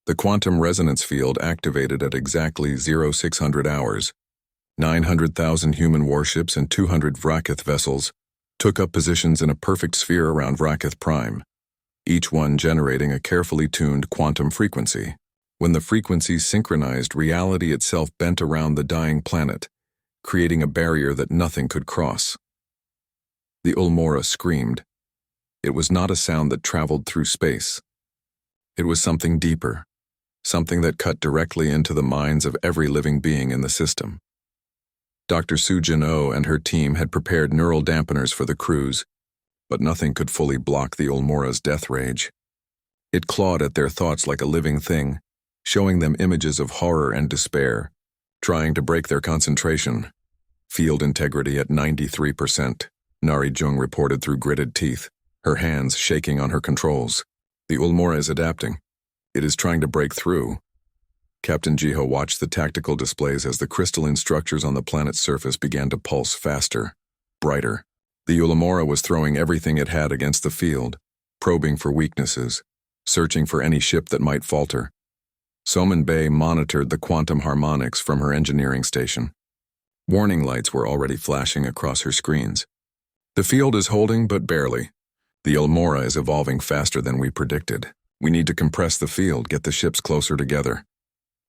The quantum resonance field activated at exactly 0600 hours. 900,000 human warships and 200 Vracath vessels took up positions in a perfect sphere around HFY, each one generating a carefully tuned quantum frequency. When the frequencies synchronized, reality itself bent around the dying planet, creating a barrier that nothing could cross. The Ulmora screamed. It was not a sound that traveled through space. It was something deeper, something that cut directly into the minds of every living being in the system. Dr. Sujin Oh and her team had prepared neural dampeners for the crews, but nothing could fully block the Ulmora's death rage. It clawed at their thoughts like a living thing, showing them images of horror and despair, trying to break their concentration. Field integrity at 93%, Nari Jung reported through gritted teeth, her hands shaking on her controls. The Ulmora is adapting. It is trying to break through. Captain Jiho watched the tactical displays as the crystalline structures on the planet's surface began to pulse faster, brighter. The Ulmora was throwing everything it had against the field, probing for weaknesses, searching for any ship that might falter. Soman Bay monitored the quantum harmonics from her engineering station. Warning lights were already flashing across her screens. The field is holding, but barely. The Ulmora is evolving faster than we predicted. We need to compress the field, get the ships closer together.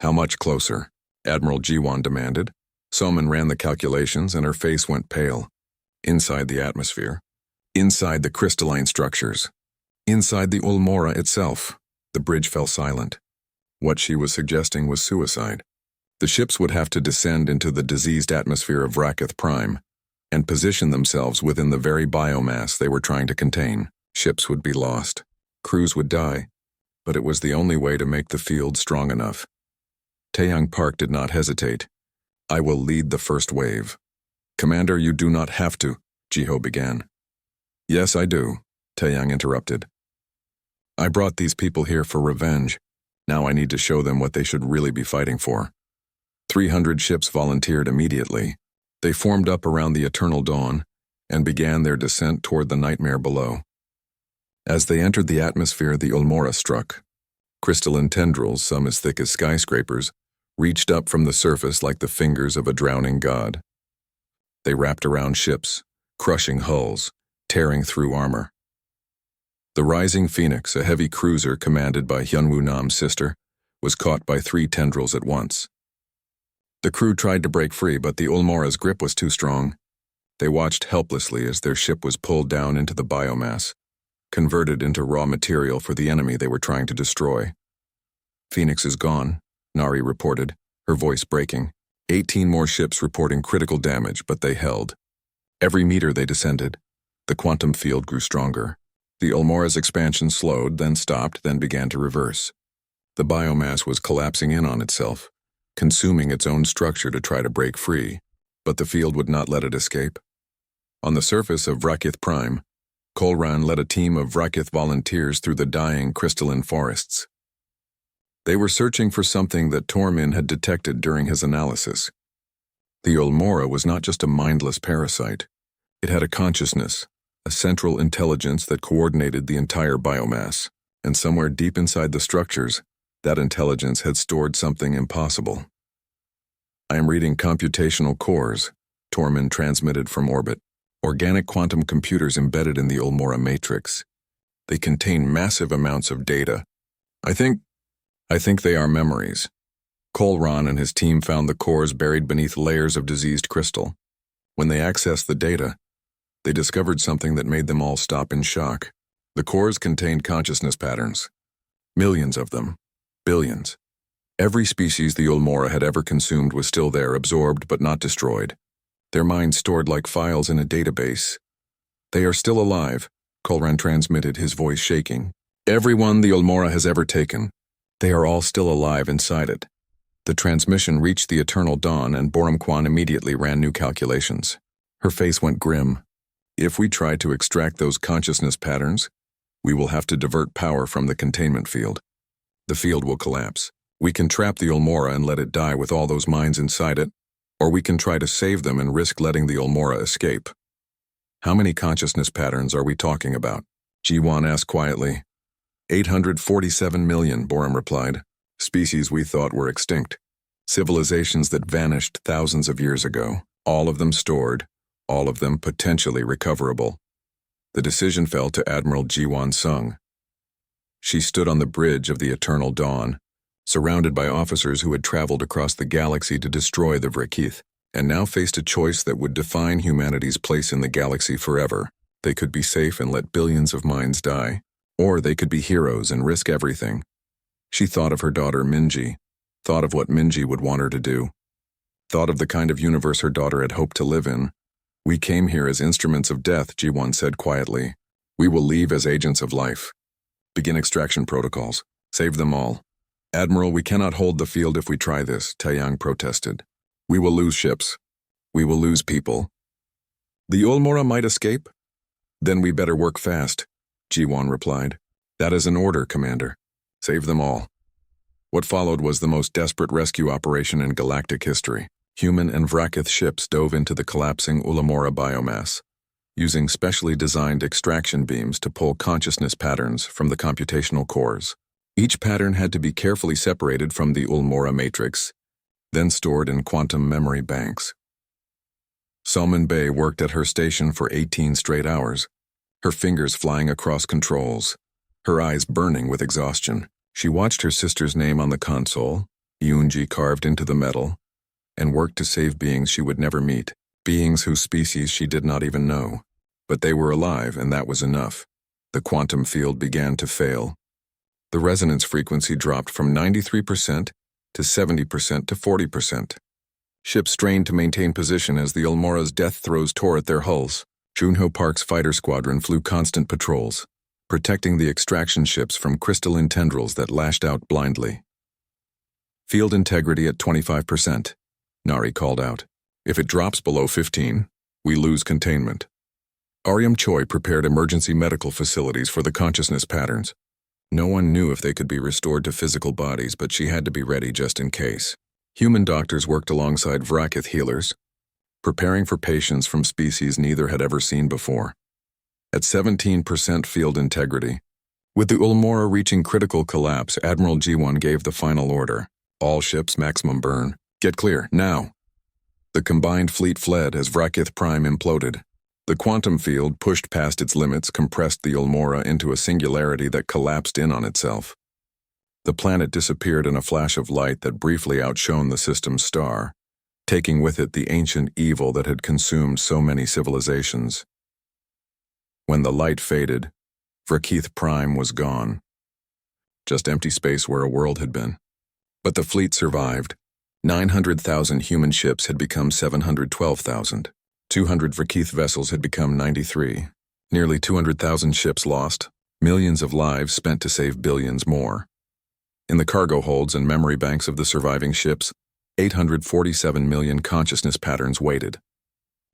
How much closer? Admiral Jiwan demanded. Soman ran the calculations and her face went pale. Inside the atmosphere. Inside the crystalline structures. Inside the Ulmora itself. The bridge fell silent. What she was suggesting was suicide. The ships would have to descend into the diseased atmosphere of HFY and position themselves within the very biomass they were trying to contain. Ships would be lost. Crews would die. But it was the only way to make the field strong enough. Taeyang Park did not hesitate. I will lead the first wave. Commander, you do not have to, Jiho began. Yes, I do, Taeyang interrupted. I brought these people here for revenge. Now I need to show them what they should really be fighting for. 300 ships volunteered immediately. They formed up around the Eternal Dawn and began their descent toward the nightmare below. As they entered the atmosphere, the Ulmora struck. Crystalline tendrils, some as thick as skyscrapers, reached up from the surface like the fingers of a drowning god. They wrapped around ships, crushing hulls, tearing through armor. The Rising Phoenix, a heavy cruiser commanded by Hyunwoo Nam's sister, was caught by 3 tendrils at once. The crew tried to break free, but the Ulmora's grip was too strong. They watched helplessly as their ship was pulled down into the biomass, converted into raw material for the enemy they were trying to destroy. Phoenix is gone, Nari reported, her voice breaking. 18 more ships reporting critical damage, but they held. Every meter they descended, the quantum field grew stronger. The Ulmora's expansion slowed, then stopped, then began to reverse. The biomass was collapsing in on itself, consuming its own structure to try to break free, but the field would not let it escape. On the surface of HFY, Kolran led a team of Vracath volunteers through the dying crystalline forests. They were searching for something that Tormin had detected during his analysis. The Ulmora was not just a mindless parasite. It had a consciousness, a central intelligence that coordinated the entire biomass, and somewhere deep inside the structures, that intelligence had stored something impossible. I am reading computational cores, Tormin transmitted from orbit. Organic quantum computers embedded in the Ulmora matrix. They contain massive amounts of data. I think they are memories. Kolran and his team found the cores buried beneath layers of diseased crystal. When they accessed the data, they discovered something that made them all stop in shock. The cores contained consciousness patterns. Millions of them. Billions. Every species the Ulmora had ever consumed was still there, absorbed but not destroyed. Their minds stored like files in a database. They are still alive, Kolran transmitted, his voice shaking. Everyone the Ulmora has ever taken. They are all still alive inside it. The transmission reached the Eternal Dawn, and Boramquan immediately ran new calculations. Her face went grim. If we try to extract those consciousness patterns, we will have to divert power from the containment field. The field will collapse. We can trap the Ulmora and let it die with all those minds inside it, or we can try to save them and risk letting the Ulmora escape. How many consciousness patterns are we talking about? Jiwan asked quietly. 847 million, Boram replied. species we thought were extinct, civilizations that vanished thousands of years ago, all of them stored, all of them potentially recoverable. The decision fell to Admiral Jiwan Sung. She stood on the bridge of the Eternal Dawn, surrounded by officers who had traveled across the galaxy to destroy the Vrakith, and now faced a choice that would define humanity's place in the galaxy forever. They could be safe and let billions of minds die, or they could be heroes and risk everything. She thought of her daughter Minji, thought of what Minji would want her to do, thought of the kind of universe her daughter had hoped to live in. "We came here as instruments of death," Jiwan said quietly. "We will leave as agents of life. Begin extraction protocols. Save them all." "Admiral, we cannot hold the field if we try this," Taeyang protested. "We will lose ships. We will lose people. The Ulmora might escape? Then we better work fast," Jiwan replied. "That is an order, Commander. Save them all." What followed was the most desperate rescue operation in galactic history. Human and Vrakith ships dove into the collapsing Ulmora biomass, using specially designed extraction beams to pull consciousness patterns from the computational cores. Each pattern had to be carefully separated from the Ulmora matrix, then stored in quantum memory banks. Salman Bey worked at her station for 18 straight hours, her fingers flying across controls, her eyes burning with exhaustion. She watched her sister's name on the console, Yoonji carved into the metal, and worked to save beings she would never meet, beings whose species she did not even know. But they were alive, and that was enough. The quantum field began to fail. The resonance frequency dropped from 93% to 70% to 40%. Ships strained to maintain position as the Ulmora's death throes tore at their hulls. Junho Park's fighter squadron flew constant patrols, protecting the extraction ships from crystalline tendrils that lashed out blindly. "Field integrity at 25%, Nari called out. "If it drops below 15, we lose containment." Aryam Choi prepared emergency medical facilities for the consciousness patterns. No one knew if they could be restored to physical bodies, but she had to be ready just in case. Human doctors worked alongside Vrakith healers, preparing for patients from species neither had ever seen before. At 17% field integrity, with the Ulmora reaching critical collapse, Admiral Jiwan gave the final order. "All ships maximum burn. Get clear, now." The combined fleet fled as SciFiPrime imploded. The quantum field, pushed past its limits, compressed the Ulmora into a singularity that collapsed in on itself. The planet disappeared in a flash of light that briefly outshone the system's star, taking with it the ancient evil that had consumed so many civilizations. When the light faded, SciFiPrime was gone. Just empty space where a world had been. But the fleet survived. 900,000 human ships had become 712,000. 200 Vrakith vessels had become 93. Nearly 200,000 ships lost. Millions of lives spent to save billions more. In the cargo holds and memory banks of the surviving ships, 847 million consciousness patterns waited.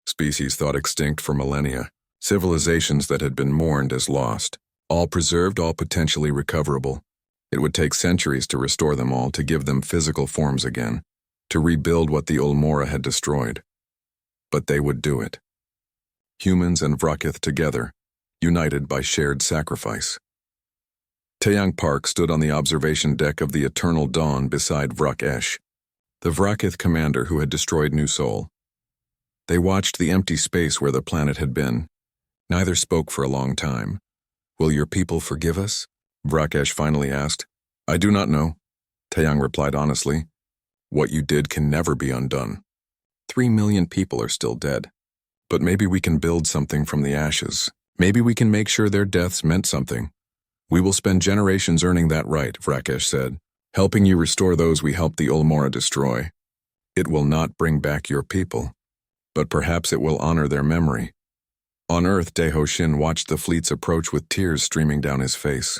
Species thought extinct for millennia. Civilizations that had been mourned as lost. All preserved, all potentially recoverable. It would take centuries to restore them all, to give them physical forms again, to rebuild what the Ulmora had destroyed. But they would do it. Humans and Vrakith together, united by shared sacrifice. Taeyang Park stood on the observation deck of the Eternal Dawn beside Vrak-Esh, the Vrakith commander who had destroyed New Sol. They watched the empty space where the planet had been. Neither spoke for a long time. "Will your people forgive us?" Vrak-Esh finally asked. "I do not know," Taeyang replied honestly. "What you did can never be undone. 3 million people are still dead. But maybe we can build something from the ashes. Maybe we can make sure their deaths meant something. We will spend generations earning that right," Vrak-Esh said, "helping you restore those we helped the Ulmora destroy. It will not bring back your people, but perhaps it will honor their memory." On Earth, Daeho Shin watched the fleet's approach with tears streaming down his face.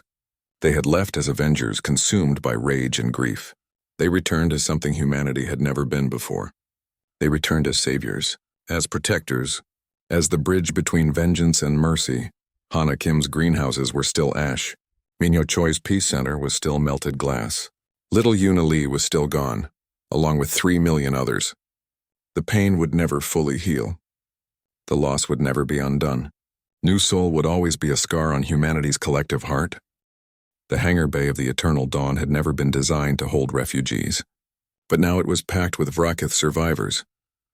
They had left as Avengers, consumed by rage and grief. They returned as something humanity had never been before. They returned as saviors, as protectors, as the bridge between vengeance and mercy. Hana Kim's greenhouses were still ash. Minyo Choi's Peace Center was still melted glass. Little Yuna Lee was still gone, along with 3 million others. The pain would never fully heal. The loss would never be undone. New Sol would always be a scar on humanity's collective heart. The hangar bay of the Eternal Dawn had never been designed to hold refugees. But now it was packed with Vracath survivors,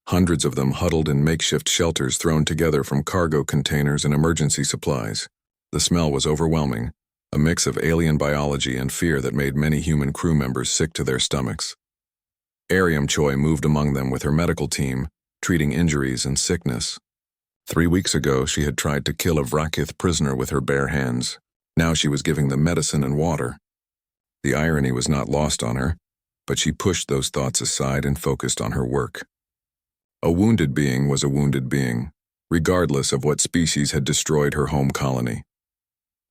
hundreds of them huddled in makeshift shelters thrown together from cargo containers and emergency supplies. The smell was overwhelming, a mix of alien biology and fear that made many human crew members sick to their stomachs. Ariam Choi moved among them with her medical team, treating injuries and sickness. 3 weeks ago, she had tried to kill a Vracath prisoner with her bare hands. Now she was giving them medicine and water. The irony was not lost on her, but she pushed those thoughts aside and focused on her work. A wounded being was a wounded being, regardless of what species had destroyed her home colony.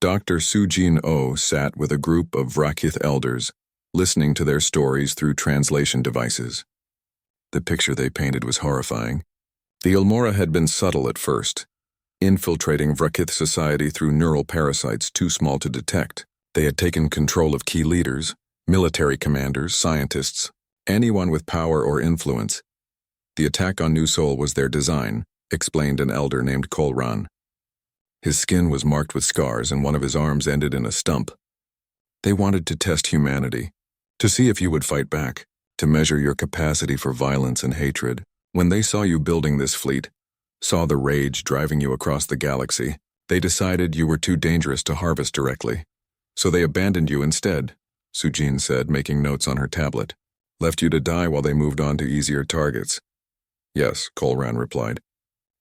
Dr. Sujin Oh sat with a group of Vracath elders, listening to their stories through translation devices. The picture they painted was horrifying. The Ulmora had been subtle at first, infiltrating Vracath society through neural parasites too small to detect. They had taken control of key leaders, military commanders, scientists, anyone with power or influence. The attack on New Sol was their design, explained an elder named Kolran. His skin was marked with scars and one of his arms ended in a stump. They wanted to test humanity, to see if you would fight back, to measure your capacity for violence and hatred. When they saw you building this fleet, saw the rage driving you across the galaxy, they decided you were too dangerous to harvest directly. So they abandoned you instead, Sujin said, making notes on her tablet. Left you to die while they moved on to easier targets. Yes, Kolran replied.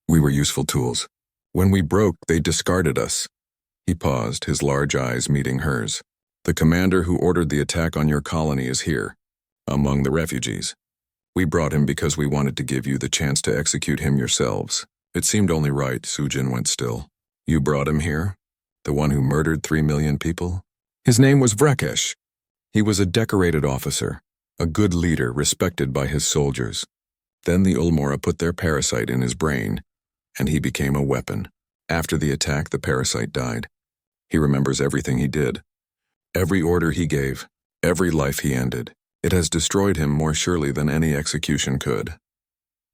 We were useful tools. When we broke, they discarded us. He paused, his large eyes meeting hers. The commander who ordered the attack on your colony is here, among the refugees. We brought him because we wanted to give you the chance to execute him yourselves. It seemed only right, Sujin went still. You brought him here? The one who murdered 3 million people? His name was Vrakesh. He was a decorated officer, a good leader respected by his soldiers. Then the Ulmora put their parasite in his brain, and he became a weapon. After the attack, the parasite died. He remembers everything he did. Every order he gave, every life he ended. It has destroyed him more surely than any execution could.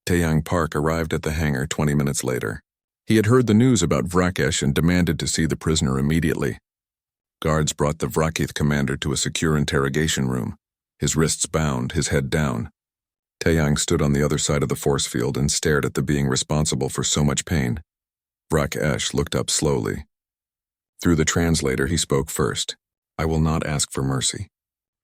Taeyang Park arrived at the hangar 20 minutes later. He had heard the news about Vrakesh and demanded to see the prisoner immediately. Guards brought the Vracath commander to a secure interrogation room, his wrists bound, his head down. Taeyang stood on the other side of the force field and stared at the being responsible for so much pain. Vrakesh looked up slowly. Through the translator, he spoke first. I will not ask for mercy.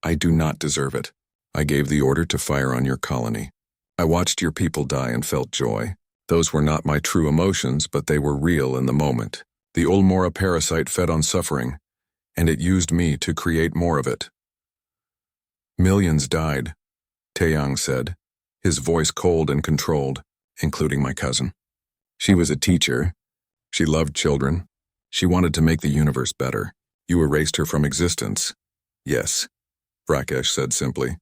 I do not deserve it. I gave the order to fire on your colony. I watched your people die and felt joy. Those were not my true emotions, but they were real in the moment. The Ulmora parasite fed on suffering, and it used me to create more of it. Millions died, Taeyang said, his voice cold and controlled, including my cousin. She was a teacher. She loved children. She wanted to make the universe better. You erased her from existence. Yes, Vrakesh said simply.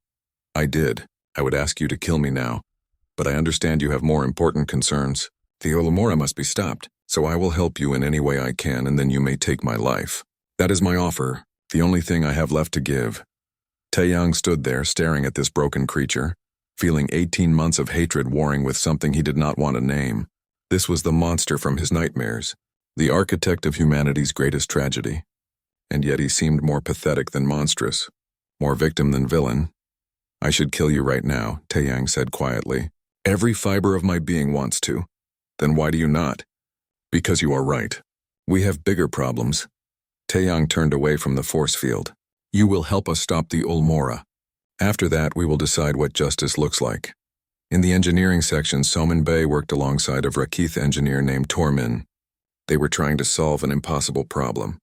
I did. I would ask you to kill me now. But I understand you have more important concerns. The Ulmora must be stopped, so I will help you in any way I can, and then you may take my life. That is my offer, the only thing I have left to give. Taeyang stood there staring at this broken creature, feeling 18 months of hatred warring with something he did not want to name. This was the monster from his nightmares, the architect of humanity's greatest tragedy. And yet he seemed more pathetic than monstrous, more victim than villain. I should kill you right now, Taeyang said quietly. Every fiber of my being wants to. Then why do you not? Because you are right. We have bigger problems. Taeyang turned away from the force field. You will help us stop the Ulmora. After that, we will decide what justice looks like. In the engineering section, Soman Bey worked alongside a Vracath engineer named Tormin. They were trying to solve an impossible problem.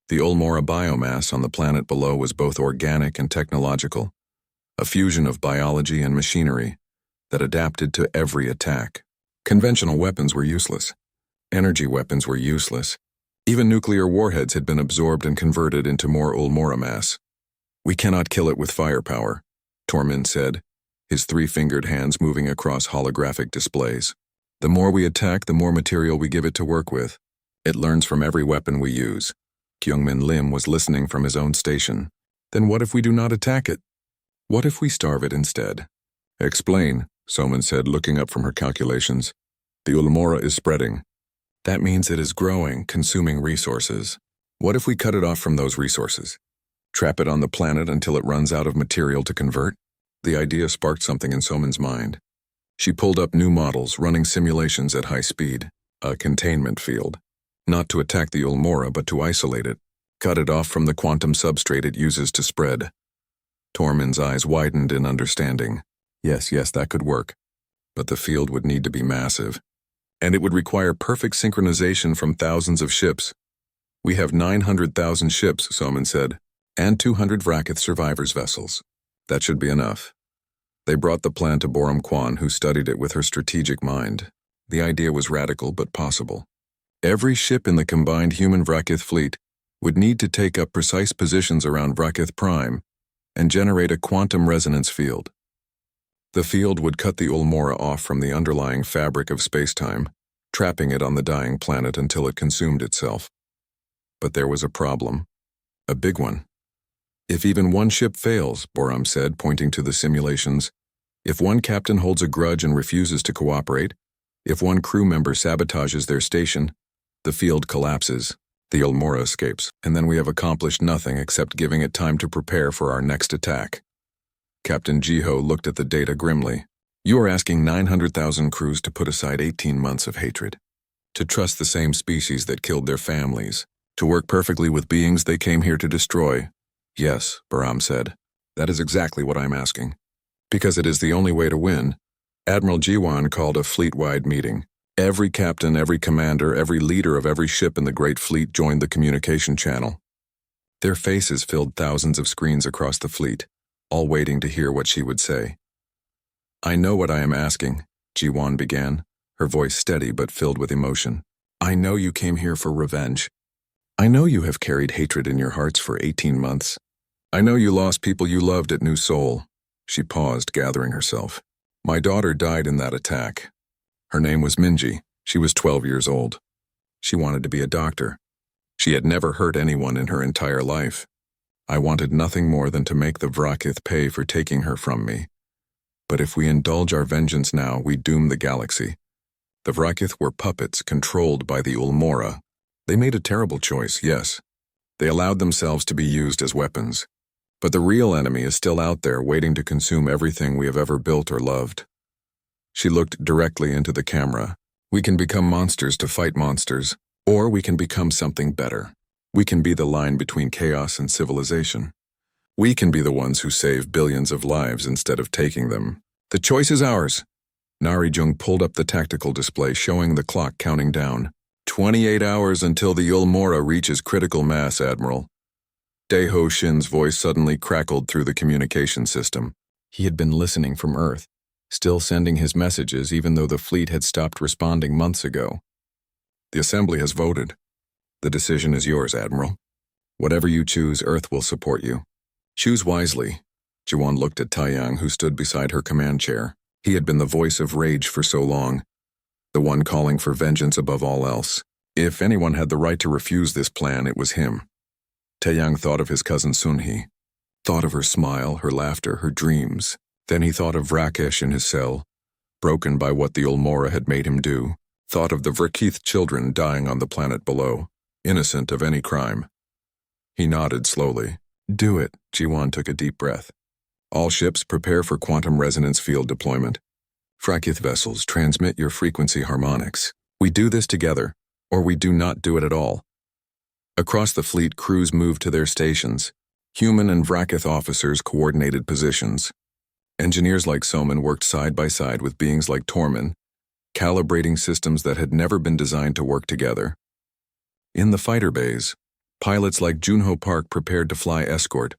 The Ulmora biomass on the planet below was both organic and technological, a fusion of biology and machinery that adapted to every attack. Conventional weapons were useless. Energy weapons were useless. Even nuclear warheads had been absorbed and converted into more Ulmora mass. We cannot kill it with firepower, Tormin said, his 3-fingered hands moving across holographic displays. The more we attack, the more material we give it to work with. It learns from every weapon we use. Kyungmin Lim was listening from his own station. Then what if we do not attack it? What if we starve it instead? Explain, Soman said, looking up from her calculations. The Ulmora is spreading. That means it is growing, consuming resources. What if we cut it off from those resources? Trap it on the planet until it runs out of material to convert? The idea sparked something in Soman's mind. She pulled up new models, running simulations at high speed. A containment field. Not to attack the Ulmora, but to isolate it. Cut it off from the quantum substrate it uses to spread. Tormund's eyes widened in understanding. Yes, that could work. But the field would need to be massive. And it would require perfect synchronization from thousands of ships. We have 900,000 ships, Soman said, and 200 Vrakkith survivors' vessels. That should be enough. They brought the plan to Borum Kwan, who studied it with her strategic mind. The idea was radical but possible. Every ship in the combined human Vrakkith fleet would need to take up precise positions around HFY and generate a quantum resonance field. The field would cut the Ulmora off from the underlying fabric of spacetime, trapping it on the dying planet until it consumed itself. But there was a problem. A big one. If even one ship fails, Borum said, pointing to the simulations, if one captain holds a grudge and refuses to cooperate, if one crew member sabotages their station, the field collapses, the Ulmora escapes, and then we have accomplished nothing except giving it time to prepare for our next attack. Captain Jiho looked at the data grimly. You are asking 900,000 crews to put aside 18 months of hatred, to trust the same species that killed their families, to work perfectly with beings they came here to destroy. Yes, Borum said. That is exactly what I'm asking. Because it is the only way to win. Admiral Jiwan called a fleet-wide meeting. Every captain, every commander, every leader of every ship in the Great Fleet joined the communication channel. Their faces filled thousands of screens across the fleet, all waiting to hear what she would say. I know what I am asking, Jiwan began, her voice steady but filled with emotion. I know you came here for revenge. I know you have carried hatred in your hearts for 18 months. I know you lost people you loved at New Seoul. She paused, gathering herself. My daughter died in that attack. Her name was Minji. She was 12 years old. She wanted to be a doctor. She had never hurt anyone in her entire life. I wanted nothing more than to make the Vrakkith pay for taking her from me. But if we indulge our vengeance now, we doom the galaxy. The Vrakkith were puppets controlled by the Ulmora. They made a terrible choice, yes. They allowed themselves to be used as weapons. But the real enemy is still out there waiting to consume everything we have ever built or loved. She looked directly into the camera. We can become monsters to fight monsters, or we can become something better. We can be the line between chaos and civilization. We can be the ones who save billions of lives instead of taking them. The choice is ours. Narijung pulled up the tactical display showing the clock counting down. 28 hours until the Ulmora reaches critical mass, Admiral. Daeho Shin's voice suddenly crackled through the communication system. He had been listening from Earth, still sending his messages even though the fleet had stopped responding months ago. The Assembly has voted. The decision is yours, Admiral. Whatever you choose, Earth will support you. Choose wisely. Jiwan looked at Taiyang, who stood beside her command chair. He had been the voice of rage for so long, the one calling for vengeance above all else. If anyone had the right to refuse this plan, it was him. Taeyang thought of his cousin Sunhee, thought of her smile, her laughter, her dreams. Then he thought of Rakesh in his cell, broken by what the Ulmora had made him do, thought of the Vrakkith children dying on the planet below, innocent of any crime. He nodded slowly. Do it, Jiwan took a deep breath. All ships prepare for quantum resonance field deployment. Vrakkith vessels, transmit your frequency harmonics. We do this together, or we do not do it at all. Across the fleet, crews moved to their stations. Human and Vrakkith officers coordinated positions. Engineers like Soman worked side by side with beings like Tormund, calibrating systems that had never been designed to work together. In the fighter bays, pilots like Junho Park prepared to fly escort,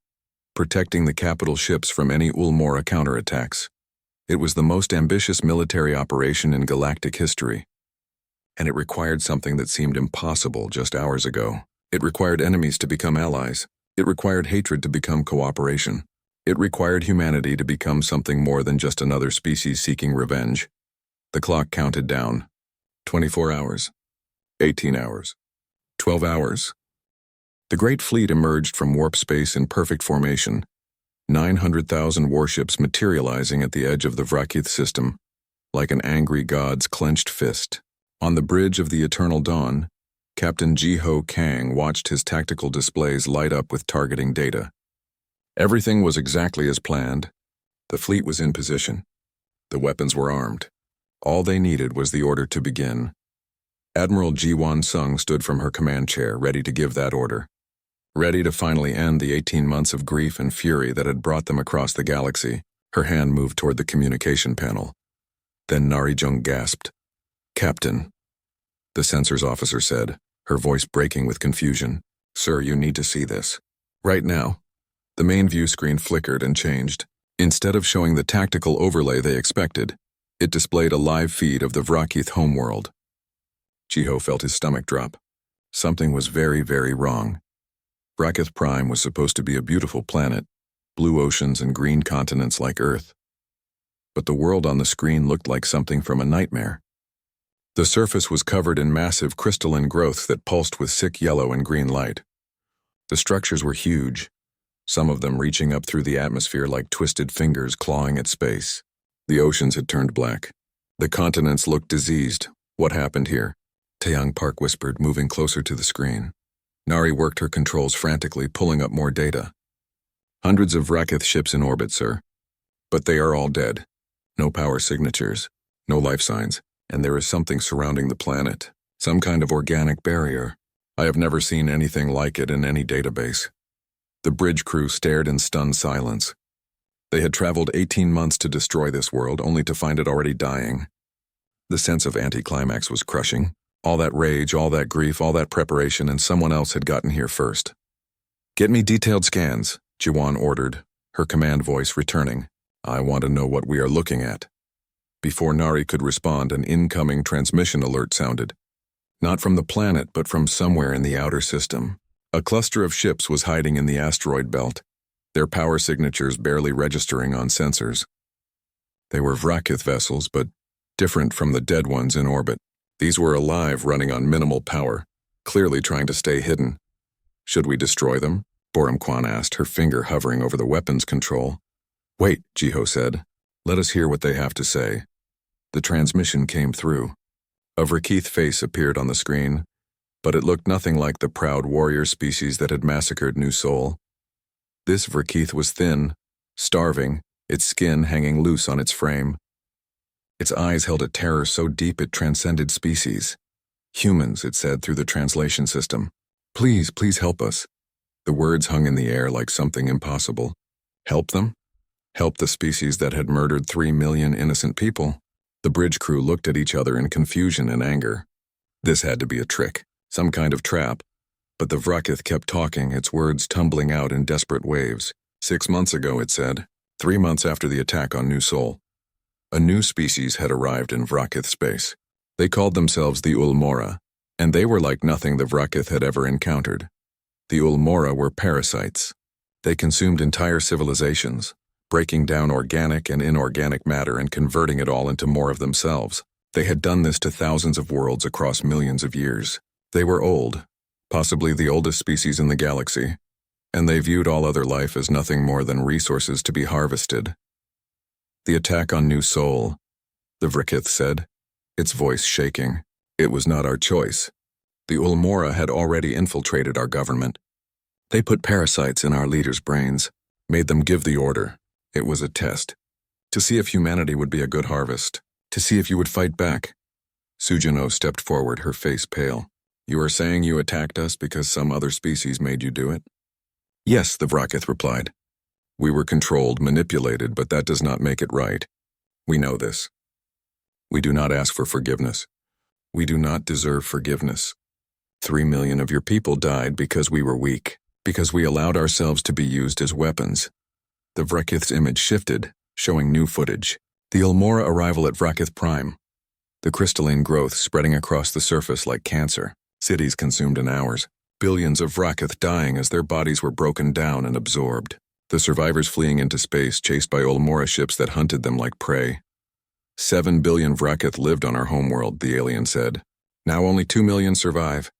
protecting the capital ships from any Ulmora counterattacks. It was the most ambitious military operation in galactic history. And it required something that seemed impossible just hours ago. It required enemies to become allies. It required hatred to become cooperation. It required humanity to become something more than just another species seeking revenge. The clock counted down. 24 hours. 18 hours. 12 hours. The Great Fleet emerged from warp space in perfect formation. 900,000 warships materializing at the edge of the Vrakkith system, like an angry god's clenched fist. On the bridge of the Eternal Dawn, Captain Jiho Kang watched his tactical displays light up with targeting data. Everything was exactly as planned. The fleet was in position. The weapons were armed. All they needed was the order to begin. Admiral Ji-Wan Sung stood from her command chair, ready to give that order. Ready to finally end the 18 months of grief and fury that had brought them across the galaxy. Her hand moved toward the communication panel. Then Nari-Jung gasped. "Captain," the sensors officer said, her voice breaking with confusion. "Sir, you need to see this. Right now." The main view screen flickered and changed. Instead of showing the tactical overlay they expected, it displayed a live feed of the Vrakith homeworld. Jiho felt his stomach drop. Something was very, very wrong. SciFiPrime was supposed to be a beautiful planet, blue oceans and green continents like Earth. But the world on the screen looked like something from a nightmare. The surface was covered in massive crystalline growths that pulsed with sick yellow and green light. The structures were huge, some of them reaching up through the atmosphere like twisted fingers clawing at space. The oceans had turned black. The continents looked diseased. What happened here? Taeyang Park whispered, moving closer to the screen. Nari worked her controls frantically, pulling up more data. "Hundreds of Vrakith ships in orbit, sir. But they are all dead. No power signatures, no life signs, and there is something surrounding the planet. Some kind of organic barrier. I have never seen anything like it in any database." The bridge crew stared in stunned silence. They had traveled 18 months to destroy this world, only to find it already dying. The sense of anticlimax was crushing. All that rage, all that grief, all that preparation, and someone else had gotten here first. "Get me detailed scans," Jiwan ordered, her command voice returning. "I want to know what we are looking at." Before Nari could respond, an incoming transmission alert sounded. Not from the planet, but from somewhere in the outer system. A cluster of ships was hiding in the asteroid belt, their power signatures barely registering on sensors. They were Vrakith vessels, but different from the dead ones in orbit. These were alive, running on minimal power, clearly trying to stay hidden. "Should we destroy them?" Boram Kwan asked, her finger hovering over the weapons control. "Wait," Jiho said. "Let us hear what they have to say." The transmission came through. A Vrakith face appeared on the screen, but it looked nothing like the proud warrior species that had massacred New Sol. This Vrakith was thin, starving, its skin hanging loose on its frame. Its eyes held a terror so deep it transcended species. "Humans," it said through the translation system. "Please, please help us." The words hung in the air like something impossible. Help them? Help the species that had murdered 3 million innocent people? The bridge crew looked at each other in confusion and anger. This had to be a trick, some kind of trap. But the Vrakith kept talking, its words tumbling out in desperate waves. 6 months ago, it said, 3 months after the attack on New Sol. A new species had arrived in Vrakith space. They called themselves the Ulmora, and they were like nothing the Vrakith had ever encountered. The Ulmora were parasites. They consumed entire civilizations, breaking down organic and inorganic matter and converting it all into more of themselves. They had done this to thousands of worlds across millions of years. They were old, possibly the oldest species in the galaxy, and they viewed all other life as nothing more than resources to be harvested. "The attack on New Sol," the Vrakith said, its voice shaking. "It was not our choice. The Ulmora had already infiltrated our government. They put parasites in our leaders' brains, made them give the order. It was a test, to see if humanity would be a good harvest, to see if you would fight back." Sujino stepped forward, her face pale. "You are saying you attacked us because some other species made you do it?" "Yes," the Vrakith replied. "We were controlled, manipulated, but that does not make it right. We know this. We do not ask for forgiveness. We do not deserve forgiveness. 3 million of your people died because we were weak, because we allowed ourselves to be used as weapons." The Vrakith's image shifted, showing new footage. The Ulmora arrival at SciFiPrime. The crystalline growth spreading across the surface like cancer. Cities consumed in hours. Billions of Vrakith dying as their bodies were broken down and absorbed. The survivors fleeing into space, chased by Ulmora ships that hunted them like prey. 7 billion Vrakith lived on our homeworld, the alien said. Now only 2 million survive.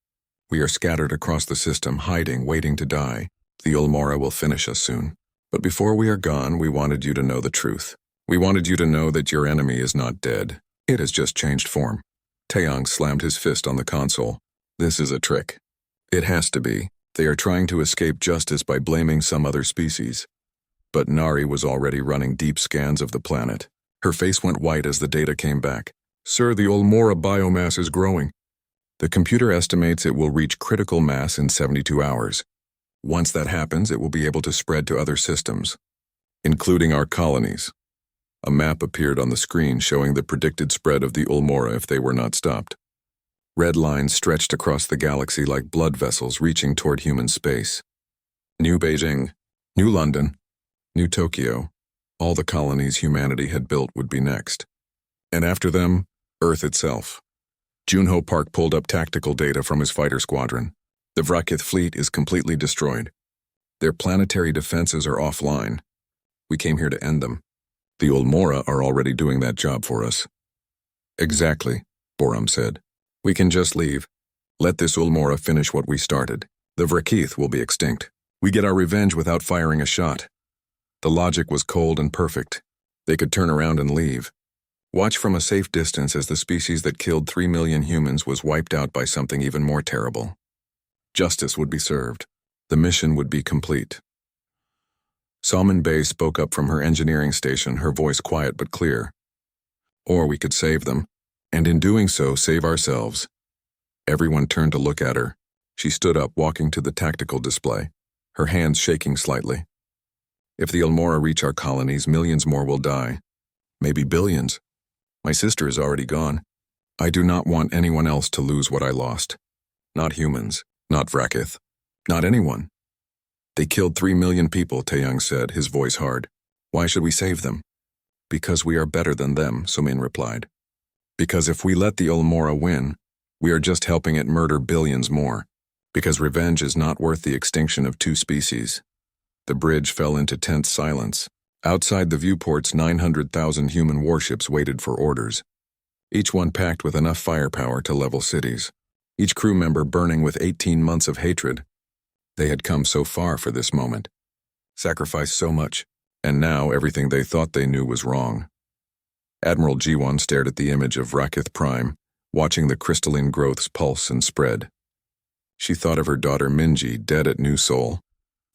We are scattered across the system, hiding, waiting to die. The Ulmora will finish us soon. But before we are gone, we wanted you to know the truth. We wanted you to know that your enemy is not dead. It has just changed form. Taeyang slammed his fist on the console. This is a trick. It has to be. They are trying to escape justice by blaming some other species. But Nari was already running deep scans of the planet. Her face went white as the data came back. "Sir, the Olmora biomass is growing. The computer estimates it will reach critical mass in 72 hours. Once that happens, it will be able to spread to other systems, including our colonies." A map appeared on the screen showing the predicted spread of the Olmora if they were not stopped. Red lines stretched across the galaxy like blood vessels reaching toward human space. New Beijing, New London, New Tokyo, all the colonies humanity had built would be next. And after them, Earth itself. Junho Park pulled up tactical data from his fighter squadron. The Vrakith fleet is completely destroyed. Their planetary defenses are offline. We came here to end them. The Olmora are already doing that job for us. Exactly, Borum said. We can just leave. Let this Olmora finish what we started. The Vrakith will be extinct. We get our revenge without firing a shot. The logic was cold and perfect. They could turn around and leave. Watch from a safe distance as the species that killed 3 million humans was wiped out by something even more terrible. Justice would be served. The mission would be complete. Salmon Bay spoke up from her engineering station, her voice quiet but clear. Or we could save them, and in doing so, save ourselves. Everyone turned to look at her. She stood up, walking to the tactical display, her hands shaking slightly. If the Olmora reach our colonies, millions more will die. Maybe billions. My sister is already gone. I do not want anyone else to lose what I lost. Not humans, not Vrakith, not anyone. They killed 3 million people, Taeyang said, his voice hard. Why should we save them? Because we are better than them, Sumin replied. Because if we let the Olmora win, we are just helping it murder billions more. Because revenge is not worth the extinction of 2 species. The bridge fell into tense silence. Outside the viewports, 900,000 human warships waited for orders. Each one packed with enough firepower to level cities. Each crew member burning with 18 months of hatred. They had come so far for this moment. Sacrificed so much, and now everything they thought they knew was wrong. Admiral Jiwon stared at the image of SciFiPrime, watching the crystalline growths pulse and spread. She thought of her daughter Minji, dead at New Seoul,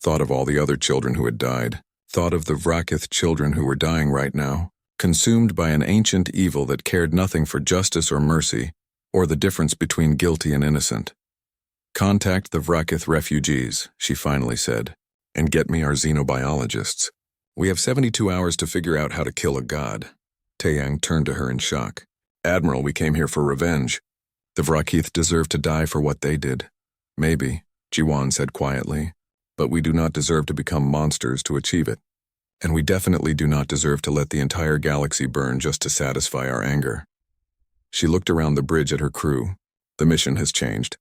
thought of all the other children who had died, thought of the Vrakith children who were dying right now, consumed by an ancient evil that cared nothing for justice or mercy, or the difference between guilty and innocent. Contact the Vrakith refugees, she finally said, and get me our xenobiologists. We have 72 hours to figure out how to kill a god. Taeyang turned to her in shock. Admiral, we came here for revenge. The Vrakith deserve to die for what they did. Maybe, Jiwon said quietly, but we do not deserve to become monsters to achieve it. And we definitely do not deserve to let the entire galaxy burn just to satisfy our anger. She looked around the bridge at her crew. The mission has changed.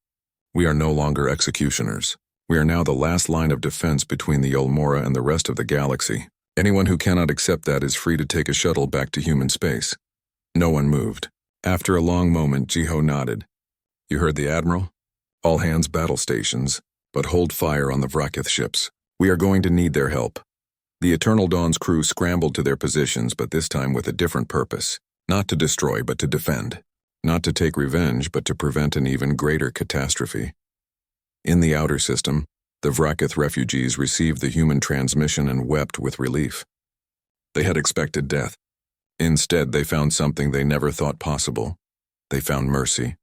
We are no longer executioners. We are now the last line of defense between the Olmora and the rest of the galaxy. Anyone who cannot accept that is free to take a shuttle back to human space. No one moved. After a long moment, Jiho nodded. You heard the Admiral? All hands battle stations, but hold fire on the Vrakith ships. We are going to need their help. The Eternal Dawn's crew scrambled to their positions, but this time with a different purpose. Not to destroy, but to defend. Not to take revenge, but to prevent an even greater catastrophe. In the outer system, the Vrakith refugees received the human transmission and wept with relief. They had expected death. Instead, they found something they never thought possible. They found mercy.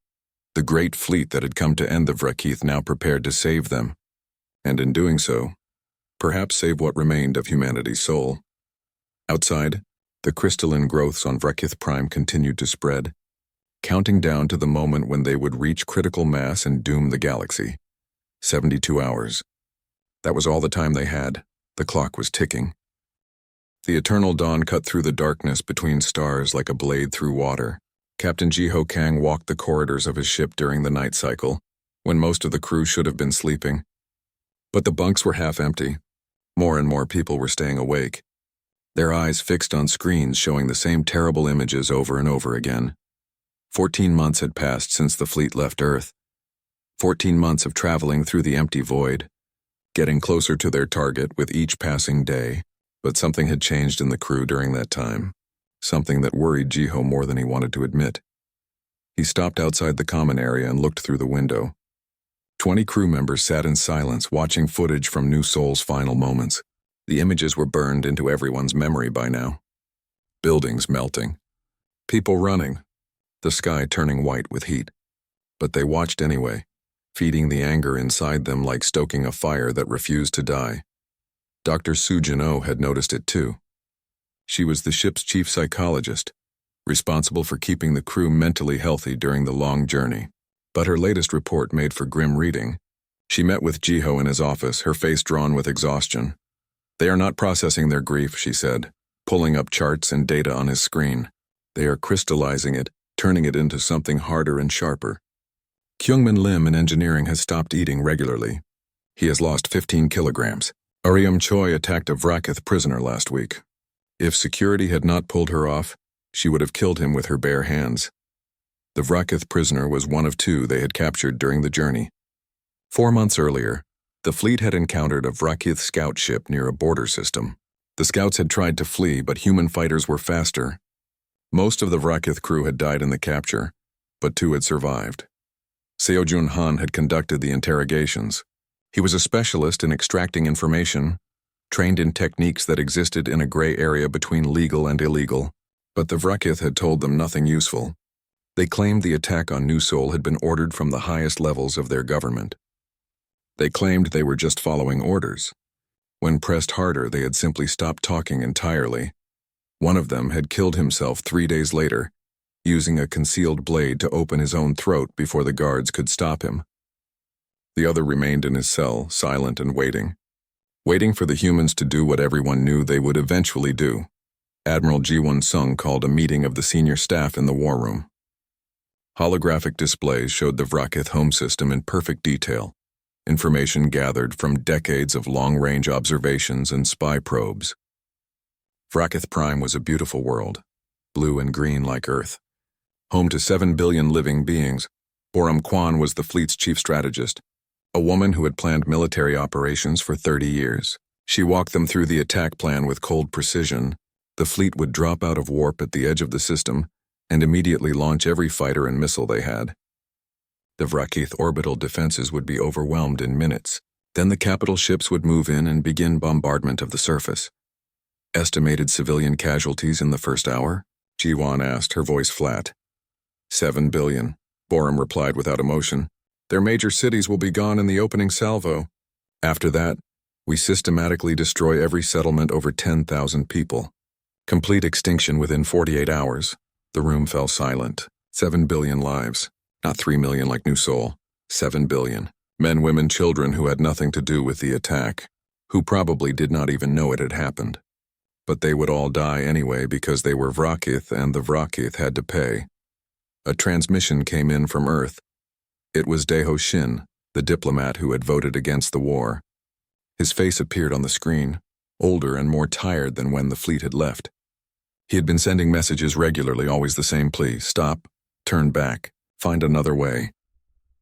The great fleet that had come to end the Vrakith now prepared to save them. And in doing so, perhaps save what remained of humanity's soul. Outside, the crystalline growths on SciFiPrime continued to spread, counting down to the moment when they would reach critical mass and doom the galaxy. 72 hours. That was all the time they had. The clock was ticking. The eternal dawn cut through the darkness between stars like a blade through water. Captain Jiho Kang walked the corridors of his ship during the night cycle, when most of the crew should have been sleeping. But the bunks were half empty. More and more people were staying awake, their eyes fixed on screens showing the same terrible images over and over again. 14 months had passed since the fleet left Earth. 14 months of traveling through the empty void, getting closer to their target with each passing day, but something had changed in the crew during that time, something that worried Jiho more than he wanted to admit. He stopped outside the common area and looked through the window. 20 crew members sat in silence watching footage from New Seoul's final moments. The images were burned into everyone's memory by now. Buildings melting. People running. The sky turning white with heat. But they watched anyway, feeding the anger inside them like stoking a fire that refused to die. Dr. Sujin-Oh had noticed it too. She was the ship's chief psychologist, responsible for keeping the crew mentally healthy during the long journey. But her latest report made for grim reading. She met with Jiho in his office, her face drawn with exhaustion. "They are not processing their grief," she said, pulling up charts and data on his screen. "They are crystallizing it, turning it into something harder and sharper. Kyungmin Lim in engineering has stopped eating regularly. He has lost 15 kilograms. Ariam Choi attacked a Vrakith prisoner last week. If security had not pulled her off, she would have killed him with her bare hands. The Vrakith prisoner was one of 2 they had captured during the journey. 4 months earlier, the fleet had encountered a Vrakith scout ship near a border system. The scouts had tried to flee, but human fighters were faster. Most of the Vrakith crew had died in the capture, but 2 had survived. Seo Jun Han had conducted the interrogations. He was a specialist in extracting information, trained in techniques that existed in a gray area between legal and illegal, but the Vrakith had told them nothing useful. They claimed the attack on New Seoul had been ordered from the highest levels of their government. They claimed they were just following orders. When pressed harder, they had simply stopped talking entirely. One of them had killed himself 3 days later, using a concealed blade to open his own throat before the guards could stop him. The other remained in his cell, silent and waiting for the humans to do what everyone knew they would eventually do. Admiral Ji-won-sung called a meeting of the senior staff in the war room. Holographic displays showed the Vrakith home system in perfect detail, information gathered from decades of long-range observations and spy probes. SciFiPrime was a beautiful world, blue and green like Earth. Home to 7 billion living beings, Boram Kwan was the fleet's chief strategist, a woman who had planned military operations for 30 years. She walked them through the attack plan with cold precision. The fleet would drop out of warp at the edge of the system and immediately launch every fighter and missile they had. The Vrakith orbital defenses would be overwhelmed in minutes. Then the capital ships would move in and begin bombardment of the surface. Estimated civilian casualties in the first hour? Ji-won asked, her voice flat. 7 billion, Boram replied without emotion. Their major cities will be gone in the opening salvo. After that, we systematically destroy every settlement over 10,000 people. Complete extinction within 48 hours. The room fell silent. 7 billion lives. Not 3 million like New Seoul. 7 billion. Men, women, children who had nothing to do with the attack, who probably did not even know it had happened. But they would all die anyway because they were Vrakith and the Vrakith had to pay. A transmission came in from Earth. It was Daeho Shin, the diplomat who had voted against the war. His face appeared on the screen, older and more tired than when the fleet had left. He had been sending messages regularly, always the same plea: stop, turn back, find another way.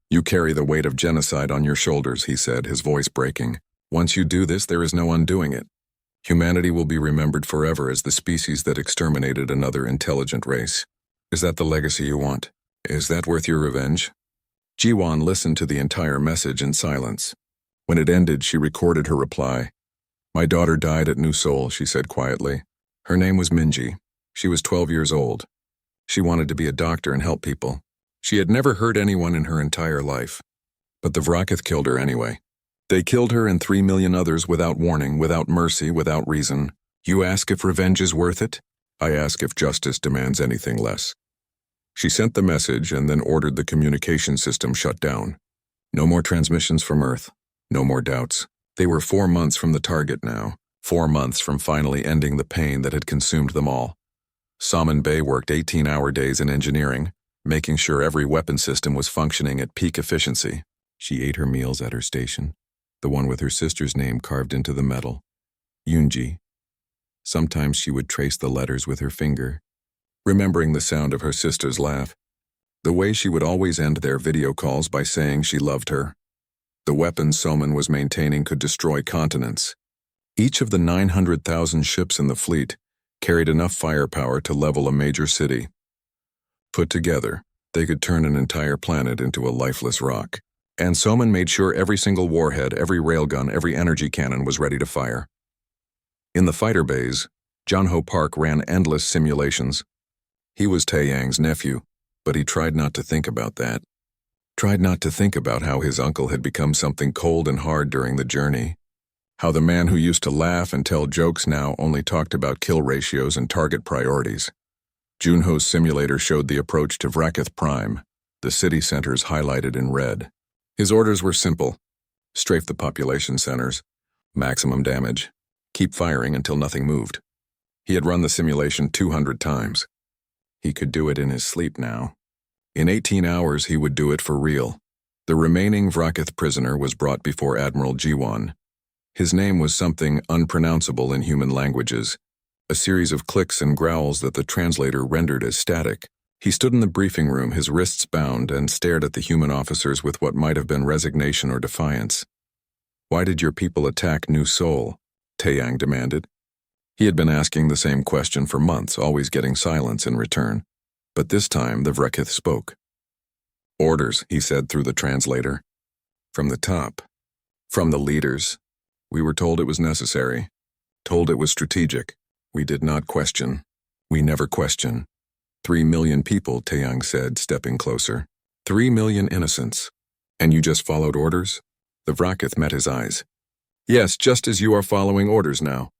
You carry the weight of genocide on your shoulders, he said, his voice breaking. Once you do this, there is no undoing it. Humanity will be remembered forever as the species that exterminated another intelligent race. Is that the legacy you want? Is that worth your revenge? Ji-won listened to the entire message in silence. When it ended, she recorded her reply. My daughter died at New Seoul, she said quietly. Her name was Minji. She was 12 years old. She wanted to be a doctor and help people. She had never hurt anyone in her entire life. But the Vrakith killed her anyway. They killed her and 3 million others without warning, without mercy, without reason. You ask if revenge is worth it? I ask if justice demands anything less. She sent the message and then ordered the communication system shut down. No more transmissions from Earth. No more doubts. They were 4 months from the target now. 4 months from finally ending the pain that had consumed them all. Salmon Bay worked 18-hour days in engineering, making sure every weapon system was functioning at peak efficiency. She ate her meals at her station, the one with her sister's name carved into the metal. Yoonji. Sometimes she would trace the letters with her finger, remembering the sound of her sister's laugh, the way she would always end their video calls by saying she loved her. The weapons Soman was maintaining could destroy continents. Each of the 900,000 ships in the fleet carried enough firepower to level a major city. Put together, they could turn an entire planet into a lifeless rock. And Soman made sure every single warhead, every railgun, every energy cannon was ready to fire. In the fighter bays, Jun-Ho Park ran endless simulations. He was Tae-Yang's nephew, but he tried not to think about that. Tried not to think about how his uncle had become something cold and hard during the journey. How the man who used to laugh and tell jokes now only talked about kill ratios and target priorities. Jun-Ho's simulator showed the approach to HFY, the city centers highlighted in red. His orders were simple. Strafe the population centers. Maximum damage. Keep firing until nothing moved. He had run the simulation 200 times. He could do it in his sleep now. In 18 hours he would do it for real. The remaining Vracath prisoner was brought before Admiral Jiwon. His name was something unpronounceable in human languages, a series of clicks and growls that the translator rendered as static. He stood in the briefing room, his wrists bound, and stared at the human officers with what might have been resignation or defiance. "Why did your people attack New Seoul?" Tae-Yang demanded. He had been asking the same question for months, always getting silence in return. But this time the Vracath spoke. "Orders," he said through the translator. "From the top. From the leaders. We were told it was necessary. Told it was strategic. We did not question. We never question. 3 million people," Tae-Yang said, stepping closer. 3 million innocents. "And you just followed orders?" The Vracath met his eyes. "Yes, just as you are following orders now.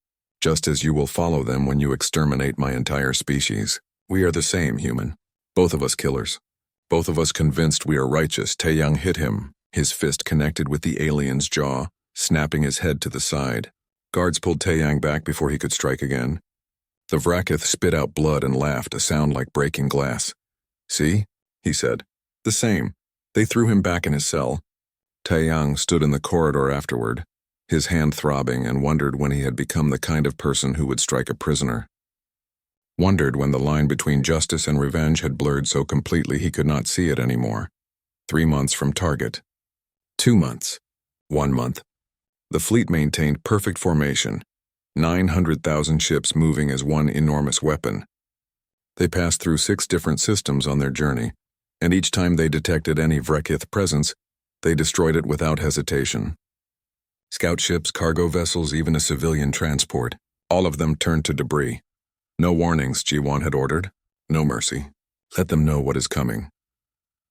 Just as you will follow them when you exterminate my entire species. We are the same, human. Both of us killers. Both of us convinced we are righteous." Tae-Yang hit him, his fist connected with the alien's jaw, snapping his head to the side. Guards pulled Tae-Yang back before he could strike again. The Vracath spit out blood and laughed, a sound like breaking glass. "See?" he said. "The same." They threw him back in his cell. Tae-Yang stood in the corridor afterward, his hand throbbing, and wondered when he had become the kind of person who would strike a prisoner. Wondered when the line between justice and revenge had blurred so completely he could not see it anymore. 3 months from target. 2 months. 1 month. The fleet maintained perfect formation, 900,000 ships moving as one enormous weapon. They passed through 6 different systems on their journey, and each time they detected any Vracath presence, they destroyed it without hesitation. Scout ships, cargo vessels, even a civilian transport, all of them turned to debris. No warnings, Jiwon had ordered. No mercy. Let them know what is coming.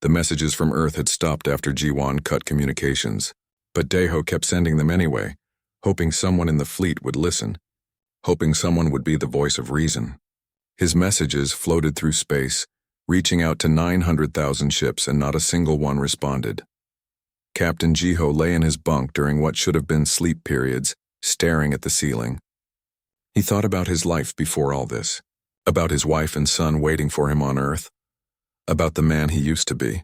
The messages from Earth had stopped after Jiwon cut communications, but Daeho kept sending them anyway, hoping someone in the fleet would listen, hoping someone would be the voice of reason. His messages floated through space, reaching out to 900,000 ships, and not a single one responded. Captain Jiho lay in his bunk during what should have been sleep periods, staring at the ceiling. He thought about his life before all this, about his wife and son waiting for him on Earth, about the man he used to be,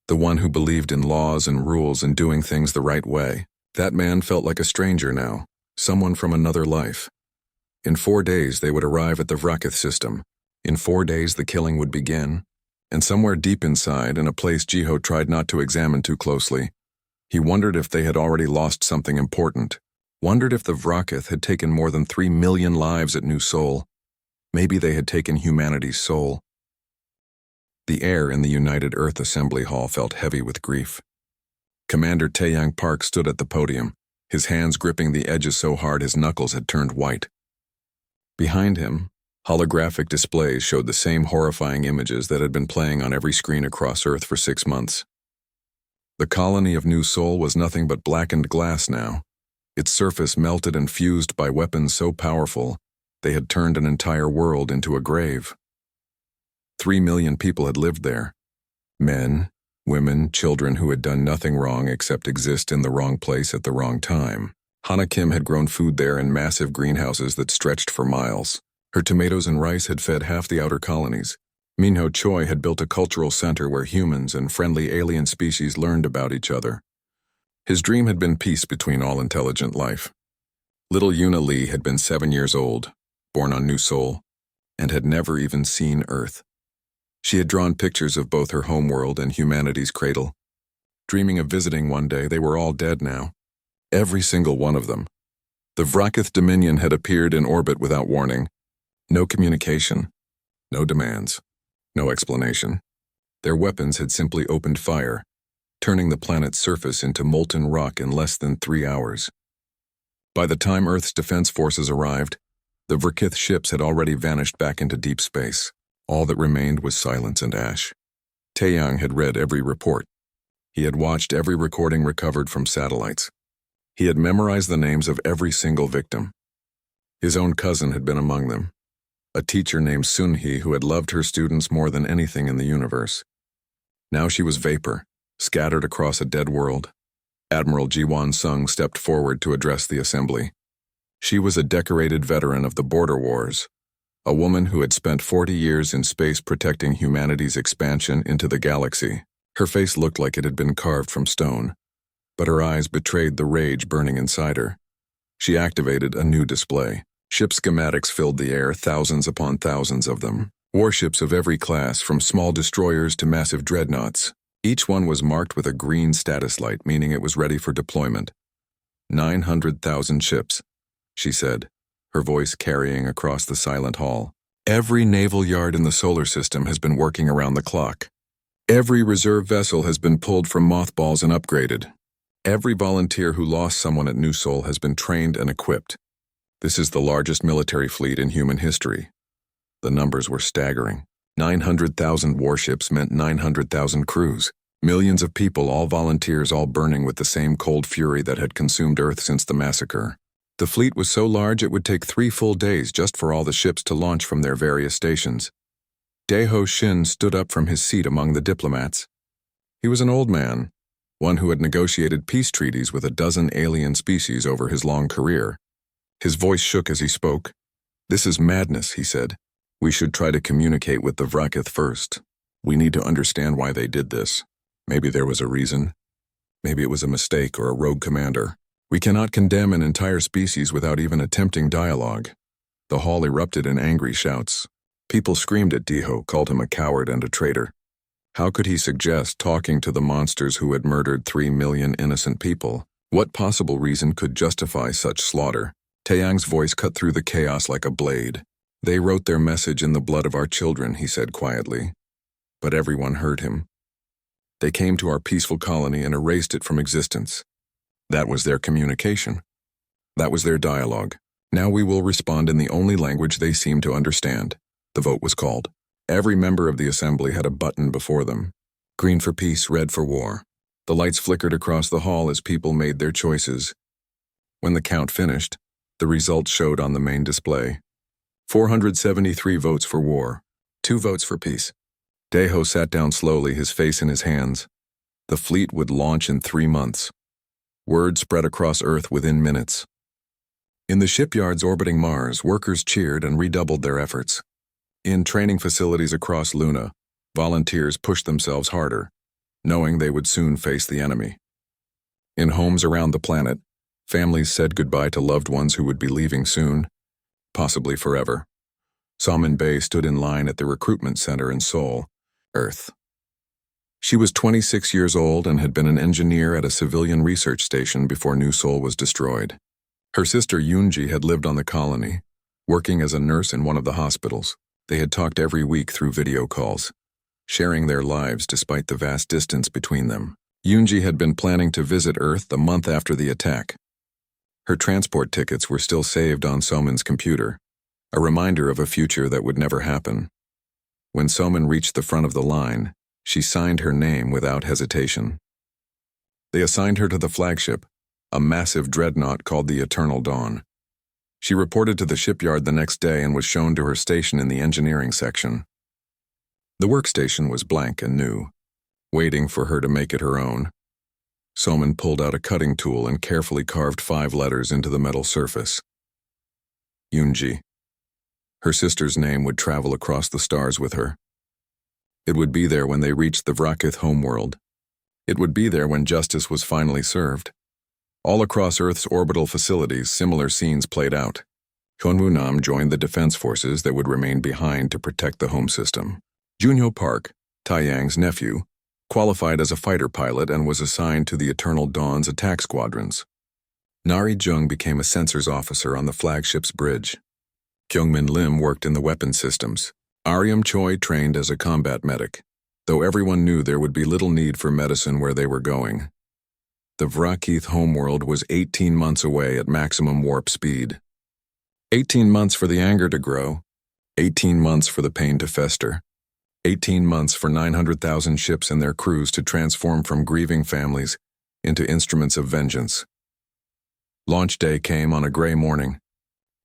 the one who believed in laws and rules and doing things the right way. That man felt like a stranger now, someone from another life. In 4 days they would arrive at the Vracath system. In 4 days the killing would begin, and somewhere deep inside, in a place Jiho tried not to examine too closely, he wondered if they had already lost something important. Wondered if the Vracath had taken more than 3 million lives at New Seoul. Maybe they had taken humanity's soul. The air in the United Earth Assembly Hall felt heavy with grief. Commander Tae-Yang Park stood at the podium, his hands gripping the edges so hard his knuckles had turned white. Behind him, holographic displays showed the same horrifying images that had been playing on every screen across Earth for 6 months. The colony of New Seoul was nothing but blackened glass now, its surface melted and fused by weapons so powerful they had turned an entire world into a grave. 3 million people had lived there. Men, women, children who had done nothing wrong except exist in the wrong place at the wrong time. Hana Kim had grown food there in massive greenhouses that stretched for miles. Her tomatoes and rice had fed half the outer colonies. Minho Choi had built a cultural center where humans and friendly alien species learned about each other. His dream had been peace between all intelligent life. Little Yuna Lee had been 7 years old, born on New Seoul, and had never even seen Earth. She had drawn pictures of both her homeworld and humanity's cradle. Dreaming of visiting one day, they were all dead now. Every single one of them. The Vracath Dominion had appeared in orbit without warning. No communication, no demands, no explanation. Their weapons had simply opened fire, turning the planet's surface into molten rock in less than 3 hours. By the time Earth's defense forces arrived, the Vrkith ships had already vanished back into deep space. All that remained was silence and ash. Taeyang had read every report. He had watched every recording recovered from satellites. He had memorized the names of every single victim. His own cousin had been among them, a teacher named Sunhee who had loved her students more than anything in the universe. Now she was vapor, scattered across a dead world. Admiral Jiwon Sung stepped forward to address the assembly. She was a decorated veteran of the border wars, a woman who had spent 40 years in space protecting humanity's expansion into the galaxy. Her face looked like it had been carved from stone, but her eyes betrayed the rage burning inside her. She activated a new display. Ship schematics filled the air, thousands upon thousands of them. Warships of every class, from small destroyers to massive dreadnoughts. Each one was marked with a green status light, meaning it was ready for deployment. 900,000 ships, she said, her voice carrying across the silent hall. Every naval yard in the solar system has been working around the clock. Every reserve vessel has been pulled from mothballs and upgraded. Every volunteer who lost someone at New Sol has been trained and equipped. This is the largest military fleet in human history. The numbers were staggering. 900,000 warships meant 900,000 crews. Millions of people, all volunteers, all burning with the same cold fury that had consumed Earth since the massacre. The fleet was so large it would take 3 full days just for all the ships to launch from their various stations. Daeho Shin stood up from his seat among the diplomats. He was an old man, one who had negotiated peace treaties with a dozen alien species over his long career. His voice shook as he spoke. "This is madness," he said. "We should try to communicate with the Vrkith first. We need to understand why they did this. Maybe there was a reason. Maybe it was a mistake or a rogue commander. We cannot condemn an entire species without even attempting dialogue." The hall erupted in angry shouts. People screamed at Daeho, called him a coward and a traitor. How could he suggest talking to the monsters who had murdered 3 million innocent people? What possible reason could justify such slaughter? Taeyang's voice cut through the chaos like a blade. "They wrote their message in the blood of our children," he said quietly. But everyone heard him. "They came to our peaceful colony and erased it from existence. That was their communication. That was their dialogue. Now we will respond in the only language they seem to understand." The vote was called. Every member of the assembly had a button before them. Green for peace, red for war. The lights flickered across the hall as people made their choices. When the count finished, the results showed on the main display. 473 votes for war, 2 votes for peace. Daeho sat down slowly, his face in his hands. The fleet would launch in 3 months. Word spread across Earth within minutes. In the shipyards orbiting Mars, workers cheered and redoubled their efforts. In training facilities across Luna, volunteers pushed themselves harder, knowing they would soon face the enemy. In homes around the planet, families said goodbye to loved ones who would be leaving soon, possibly forever. Salmon Bay stood in line at the recruitment center in Seoul, Earth. She was 26 years old and had been an engineer at a civilian research station before New Sol was destroyed. Her sister Yoonji had lived on the colony, working as a nurse in one of the hospitals. They had talked every week through video calls, sharing their lives despite the vast distance between them. Yoonji had been planning to visit Earth the month after the attack. Her transport tickets were still saved on Soman's computer, a reminder of a future that would never happen. When Soman reached the front of the line, she signed her name without hesitation. They assigned her to the flagship, a massive dreadnought called the Eternal Dawn. She reported to the shipyard the next day and was shown to her station in the engineering section. The workstation was blank and new, waiting for her to make it her own. Soman pulled out a cutting tool and carefully carved 5 letters into the metal surface. Yoonji. Her sister's name would travel across the stars with her. It would be there when they reached the Vrkith homeworld. It would be there when justice was finally served. All across Earth's orbital facilities, similar scenes played out. Hyunwoo-nam joined the defense forces that would remain behind to protect the home system. Junho Park, Taeyang's nephew, qualified as a fighter pilot and was assigned to the Eternal Dawn's attack squadrons. Nari Jung became a sensors officer on the flagship's bridge. Kyungmin Lim worked in the weapons systems. Aryam Choi trained as a combat medic, though everyone knew there would be little need for medicine where they were going. The Vrakeith homeworld was 18 months away at maximum warp speed. 18 months for the anger to grow, 18 months for the pain to fester, 18 months for 900,000 ships and their crews to transform from grieving families into instruments of vengeance. Launch day came on a gray morning.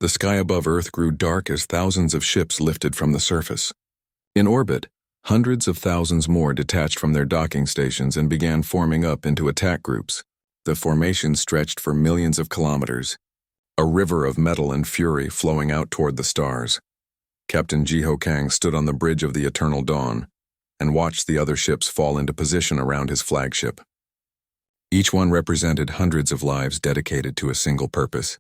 The sky above Earth grew dark as thousands of ships lifted from the surface. In orbit, hundreds of thousands more detached from their docking stations and began forming up into attack groups. The formation stretched for millions of kilometers, a river of metal and fury flowing out toward the stars. Captain Jiho Kang stood on the bridge of the Eternal Dawn and watched the other ships fall into position around his flagship. Each one represented hundreds of lives dedicated to a single purpose.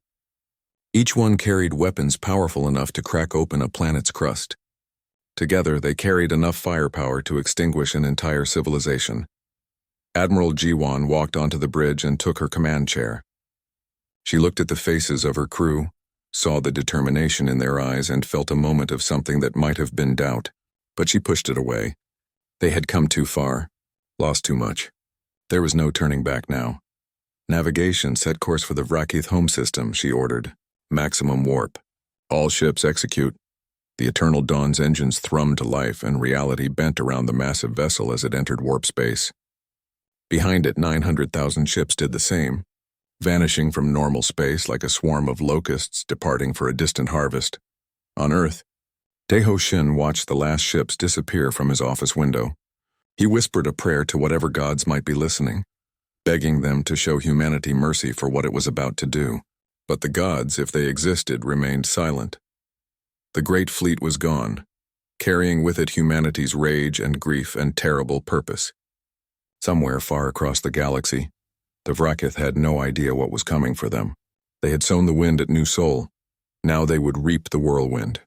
Each one carried weapons powerful enough to crack open a planet's crust. Together, they carried enough firepower to extinguish an entire civilization. Admiral Jiwan walked onto the bridge and took her command chair. She looked at the faces of her crew, saw the determination in their eyes, and felt a moment of something that might have been doubt, but she pushed it away. They had come too far, lost too much. There was no turning back now. Navigation set course for the Vrakeith home system, she ordered. Maximum warp. All ships execute. The Eternal Dawn's engines thrummed to life, and reality bent around the massive vessel as it entered warp space. Behind it, 900,000 ships did the same, vanishing from normal space like a swarm of locusts departing for a distant harvest. On Earth, Daeho Shin watched the last ships disappear from his office window. He whispered a prayer to whatever gods might be listening, begging them to show humanity mercy for what it was about to do. But the gods, if they existed, remained silent. The great fleet was gone, carrying with it humanity's rage and grief and terrible purpose. Somewhere far across the galaxy, the Vrakeith had no idea what was coming for them. They had sown the wind at New Sol. Now they would reap the whirlwind.